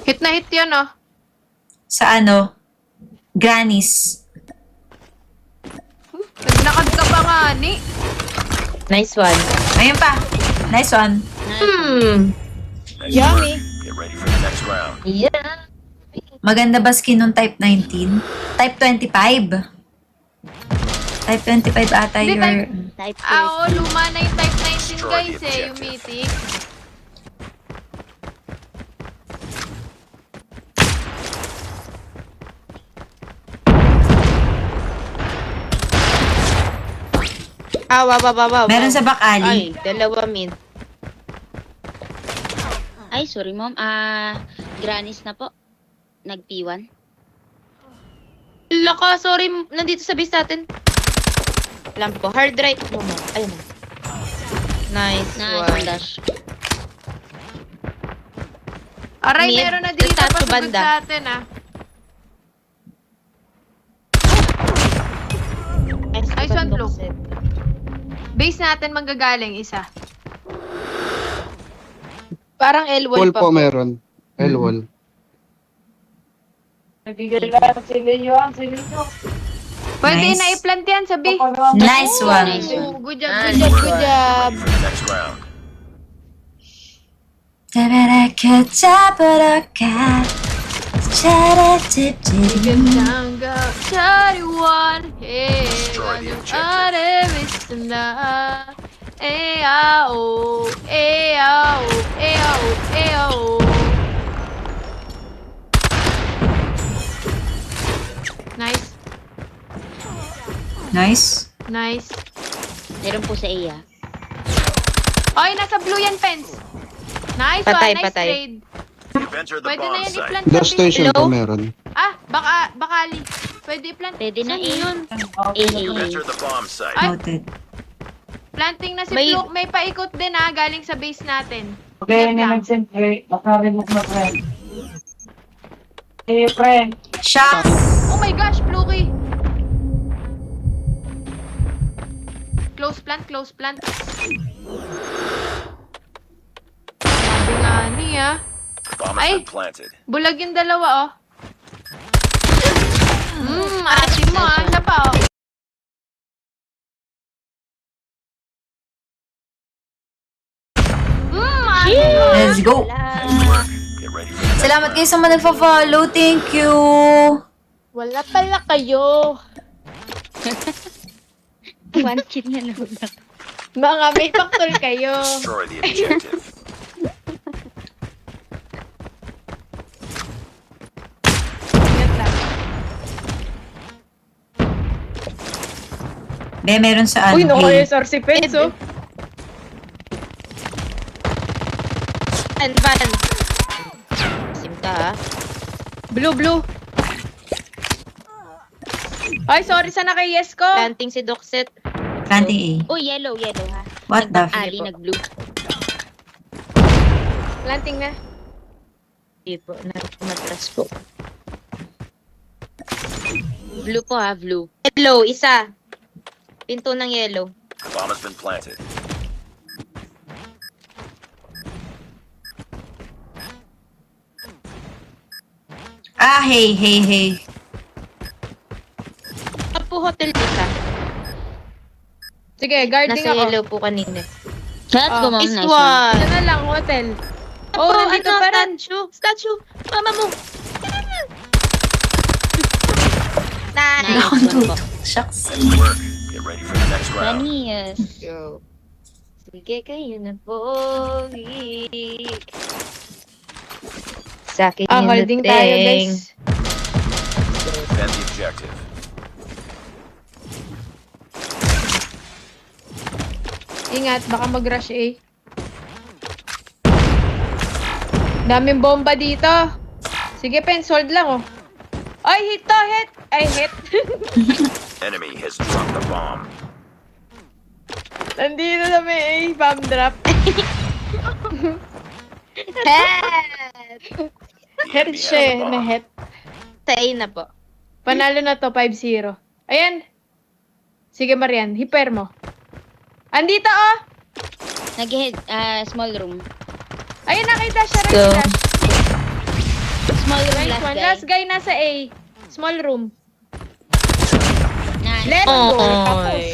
Hit na hit yan, oh. Sa ano? Grannies. Naglakad ka pa nga, ni. Nice one. Ayun pa. Nice one. Yummy. Get ready for the next round. Yeah. Maganda ba skin nung type 19? Type 25. Type 25 ata Hindi, your... Type Oo, luma na yung type 19 Destroy guys the eh, yung objective. mythic. Wow. Meron sa back Ay, alley. dalawa min. Ay, sorry mom. Granis na po. Nag-P1. Laka, sorry, nandito sa base natin. Alam po. Hard right mo mo. Ayun na. Nice Nice dash. Aray, Mid, meron na dito taas pa to banda. sa atin, ah. Nice one, Blue. Base natin manggagaling isa. Parang L1 Wall pa po meron. L-wall. Pwede Nice. na i-plant yan sa B. Nice one. Nice one. Oh, good job, Nice good job, one. good Get job. ready for the next round. Gandang chariwan, hey, Destroy the objective. aremis na, ao, ao, ao. Nice, Nice. nice. Meron po sa Iya. Oy, nasa blue yan, Pens. Nice Patay, one, nice patay. trade. You've entered the Pwede na bomb yan site. i-plant sa Gas B. station Hello? po meron. Ah, bakali. Pwede i-plant. Pwede na Saan eh. yun? You've entered the bomb site. Ay. Noted. Planting na si May- Fluke. May paikot din galing sa base natin. Okay, Yan lang. nag-send baka remove na friend. Eh, friend. Shots. Oh my gosh, Fluky! Close plant. Sabi nga niya. Bomb has Ay. been planted. Bulag yung dalawa, oh. Ate mo, Isa pa, oh. Ate mo. Let's go. Nice work. Get ready for the next Salamat round. kayo sa mga nagpa-follow. Thank you. Wala pala kayo. One kill na lang. Mga may factor kayo. Destroy the objective. Ingat lang. Be, meron sa ano. Uy, no, A. SR si Pens, oh. Van. Sim ka Blue. Ay, sorry sa naka-yes ko. Planting si Doxet. Planting A. Oh, yellow ha. What the f... Ali, nag-blue. Planting na. Hindi po, matras po. Blue po ha, blue. Yellow, isa. Pinto ng yellow. The bomb has been planted. Ah, hey. Apo hotel isa. Sige, guarding Nasa ako. yellow po kanina. Let's go, ma'am. Is Nice one. one. Ito na lang, hotel. Oh, nandito pa rin. Statue. Mama mo. Nice. Nice one po. Shucks. Nice work. Get ready for the next round. Vanias. Go. Sige kayo na pogi. Sa akin yung Holding tayo, dating. guys. Defend the objective. Ingat, baka mag-rush eh. Daming bomba dito. Sige, Pens, hold lang, oh. Ay, hit to, hit! Ay, hit. Enemy has dropped the bomb. Nandito na may bomb drop. The Hit enemy has siya, the na bomb. hit. Sa A na po. Panalo na to, 5-0. Ayan. Sige, Marian, hiper mo. Andito, oh! Nag-head, small room. Ayun, nakita siya, Go. nakita. Nice one. Last guy nasa A. Small room. Nice. Let's go. Oy. Tapos.